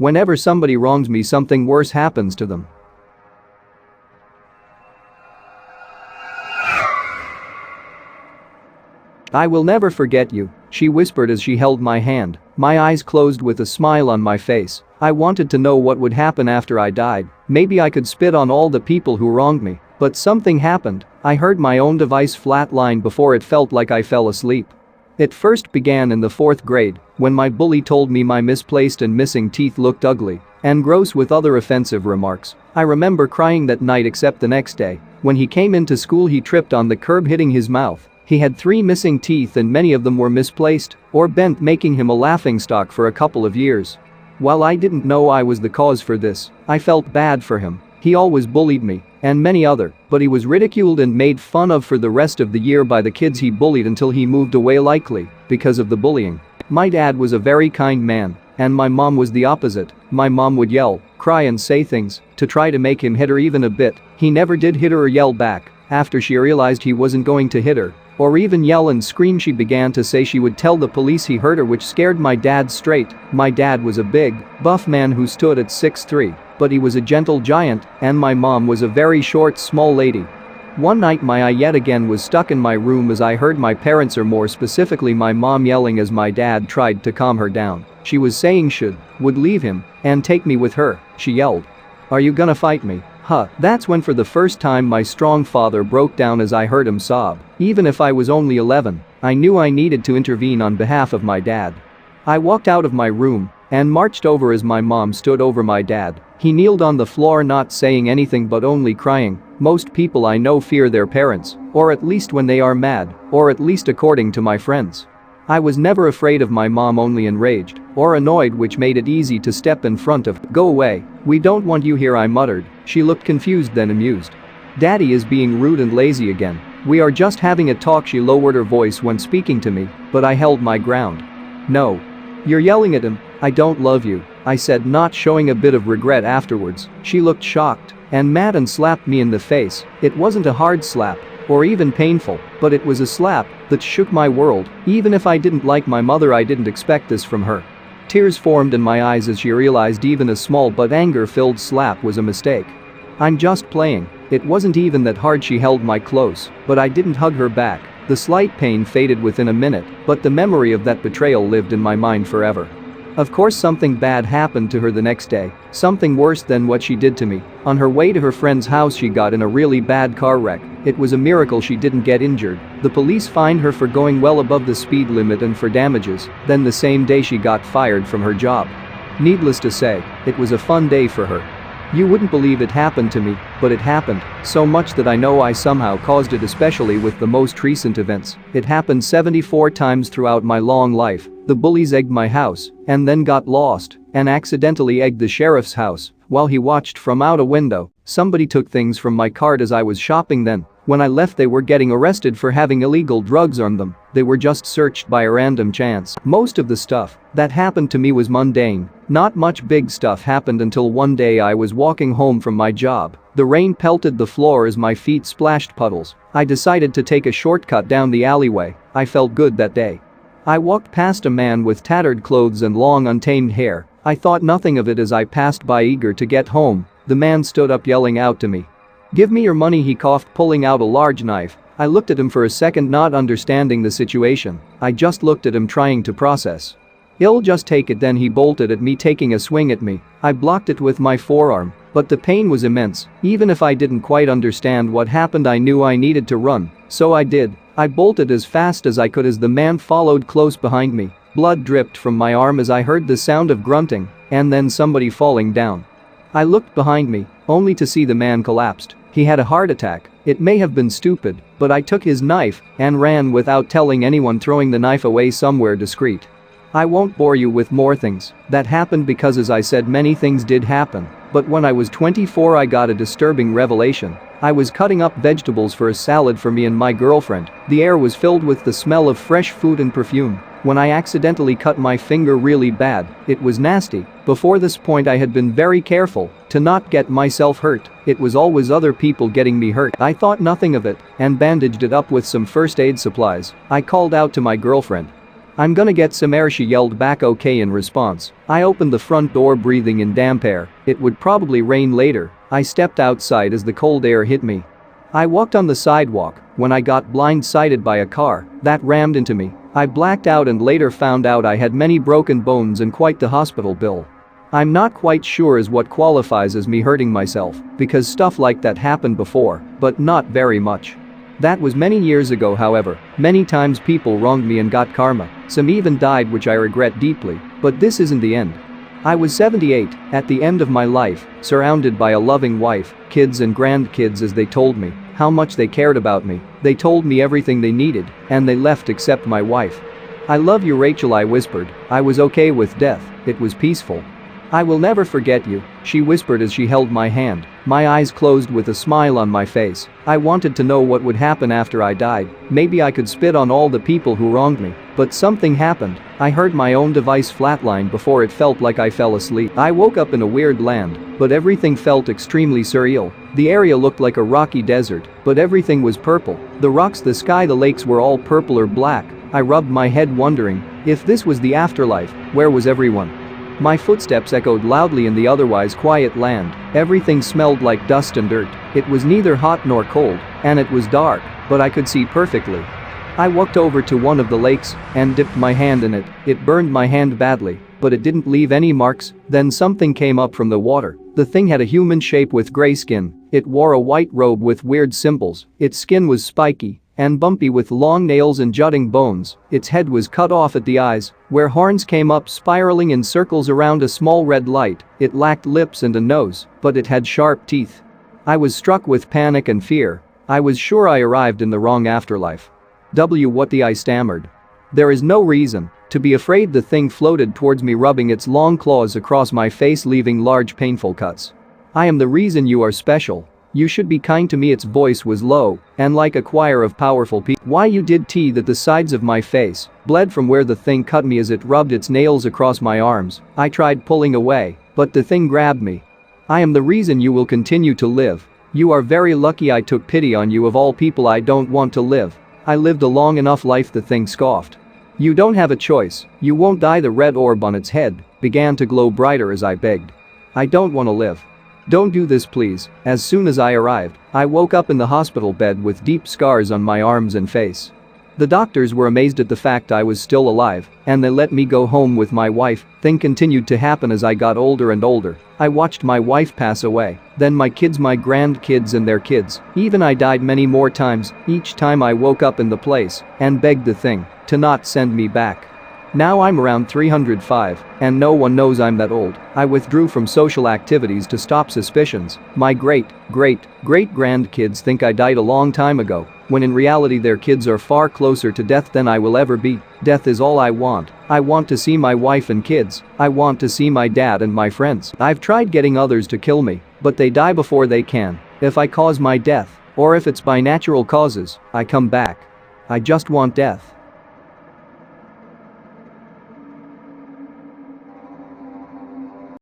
Whenever somebody wrongs me, something worse happens to them. I will never forget you, she whispered as she held my hand. My eyes closed with a smile on my face. I wanted to know what would happen after I died. Maybe I could spit on all the people who wronged me. But something happened. I heard my own device flatline before it felt like I fell asleep. It first began in the 4th grade, when my bully told me my misplaced and missing teeth looked ugly and gross with other offensive remarks. I remember crying that night, except the next day. When he came into school, he tripped on the curb, hitting his mouth. He had 3 missing teeth and many of them were misplaced or bent, making him a laughingstock for a couple of years. While I didn't know I was the cause for this, I felt bad for him. He always bullied me and many other, but he was ridiculed and made fun of for the rest of the year by the kids he bullied until he moved away, likely because of the bullying. My dad was a very kind man, and my mom was the opposite. My mom would yell, cry and say things to try to make him hit her even a bit. He never did hit her or yell back. After she realized he wasn't going to hit her or even yell and scream, she began to say she would tell the police he hurt her, which scared my dad straight. My dad was a big, buff man who stood at 6'3", but he was a gentle giant, and my mom was a very short, small lady. One night my eye yet again was stuck in my room as I heard my parents, or more specifically my mom, yelling as my dad tried to calm her down. She was saying would leave him and take me with her. She yelled, "Are you gonna fight me?" That's when for the first time my strong father broke down as I heard him sob. Even if I was only 11, I knew I needed to intervene on behalf of my dad. I walked out of my room and marched over as my mom stood over my dad. He kneeled on the floor, not saying anything but only crying. Most people I know fear their parents, or at least when they are mad, or at least according to my friends. I was never afraid of my mom, only enraged or annoyed, which made it easy to step in front of. "Go away, we don't want you here," I muttered. She looked confused, then amused. "Daddy is being rude and lazy again. We are just having a talk." She lowered her voice when speaking to me, but I held my ground. "No. You're yelling at him. I don't love you," I said, not showing a bit of regret afterwards. She looked shocked and mad and slapped me in the face. It wasn't a hard slap or even painful, but it was a slap that shook my world. Even if I didn't like my mother, I didn't expect this from her. Tears formed in my eyes as she realized even a small but anger-filled slap was a mistake. "I'm just playing. It wasn't even that hard." She held my close, but I didn't hug her back. The slight pain faded within a minute, but the memory of that betrayal lived in my mind forever. Of course, something bad happened to her the next day, something worse than what she did to me. On her way to her friend's house, she got in a really bad car wreck. It was a miracle she didn't get injured. The police fined her for going well above the speed limit and for damages. Then the same day she got fired from her job. Needless to say, it was a fun day for her. You wouldn't believe it happened to me, but it happened, so much that I know I somehow caused it, especially with the most recent events. It happened 74 times throughout my long life. The bullies egged my house and then got lost and accidentally egged the sheriff's house while he watched from out a window. Somebody took things from my cart as I was shopping. Then, when I left, they were getting arrested for having illegal drugs on them. They were just searched by a random chance. Most of the stuff that happened to me was mundane. Not much big stuff happened until one day I was walking home from my job. The rain pelted the floor as my feet splashed puddles. I decided to take a shortcut down the alleyway. I felt good that day. I walked past a man with tattered clothes and long untamed hair. I thought nothing of it as I passed by, eager to get home. The man stood up, yelling out to me, "Give me your money," he coughed, pulling out a large knife. I looked at him for a second, not understanding the situation. I just looked at him, trying to process. "He'll just take it." Then he bolted at me, taking a swing at me. I blocked it with my forearm, but the pain was immense. Even if I didn't quite understand what happened, I knew I needed to run, so I did. I bolted as fast as I could as the man followed close behind me. Blood dripped from my arm as I heard the sound of grunting and then somebody falling down. I looked behind me, only to see the man collapsed. He had a heart attack. It may have been stupid, but I took his knife and ran without telling anyone, throwing the knife away somewhere discreet. I won't bore you with more things that happened because, as I said, many things did happen. But when I was 24, I got a disturbing revelation. I was cutting up vegetables for a salad for me and my girlfriend. The air was filled with the smell of fresh food and perfume when I accidentally cut my finger really bad. It was nasty. Before this point, I had been very careful to not get myself hurt. It was always other people getting me hurt. I thought nothing of it and bandaged it up with some first aid supplies. I called out to my girlfriend, "I'm gonna get some air," she yelled back. "Okay." In response, I opened the front door, breathing in damp air. It would probably rain later. I stepped outside as the cold air hit me. I walked on the sidewalk when I got blindsided by a car that rammed into me. I blacked out and later found out I had many broken bones and quite the hospital bill. I'm not quite sure as what qualifies as me hurting myself, because stuff like that happened before, but not very much. That was many years ago. However, many times people wronged me and got karma. Some even died, which I regret deeply, but this isn't the end. I was 78, at the end of my life, surrounded by a loving wife, kids and grandkids, as they told me how much they cared about me. They told me everything they needed, and they left except my wife. "I love you, Rachel," I whispered. I was okay with death. It was peaceful. "I will never forget you," she whispered as she held my hand. My eyes closed with a smile on my face. I wanted to know what would happen after I died. Maybe I could spit on all the people who wronged me. But something happened. I heard my own device flatline before it felt like I fell asleep. I woke up in a weird land, but everything felt extremely surreal. The area looked like a rocky desert, but everything was purple. The rocks, the sky, the lakes were all purple or black. I rubbed my head, wondering if this was the afterlife. Where was everyone? My footsteps echoed loudly in the otherwise quiet land. Everything smelled like dust and dirt. It was neither hot nor cold, and it was dark, but I could see perfectly. I walked over to one of the lakes and dipped my hand in it. It burned my hand badly, but it didn't leave any marks. Then something came up from the water. The thing had a human shape with gray skin. It wore a white robe with weird symbols. Its skin was spiky and bumpy with long nails and jutting bones. Its head was cut off at the eyes, where horns came up spiraling in circles around a small red light. It lacked lips and a nose, but it had sharp teeth. I was struck with panic and fear. I was sure I arrived in the wrong afterlife. I stammered. "There is no reason to be afraid." The thing floated towards me, rubbing its long claws across my face, leaving large painful cuts. "I am the reason you are special. You should be kind to me." Its voice was low and like a choir of powerful people. "Why you did tea." That the sides of my face bled from where the thing cut me as it rubbed its nails across my arms. I tried pulling away, but the thing grabbed me. "I am the reason you will continue to live. You are very lucky I took pity on you. Of all people, I don't want to live. I lived a long enough life," the thing scoffed. "You don't have a choice. You won't die." The red orb on its head began to glow brighter as I begged. "I don't want to live. Don't do this, please." As soon as I arrived, I woke up in the hospital bed with deep scars on my arms and face. The doctors were amazed at the fact I was still alive, and they let me go home with my wife. Thing continued to happen as I got older and older. I watched my wife pass away, then my kids, my grandkids and their kids. Even I died many more times. Each time I woke up in the place and begged the thing to not send me back. Now I'm around 305, and no one knows I'm that old. I withdrew from social activities to stop suspicions. My great-great-great-grandkids think I died a long time ago, when in reality their kids are far closer to death than I will ever be. Death is all I want. I want to see my wife and kids. I want to see my dad and my friends. I've tried getting others to kill me, but they die before they can. If I cause my death, or if it's by natural causes, I come back. I just want death.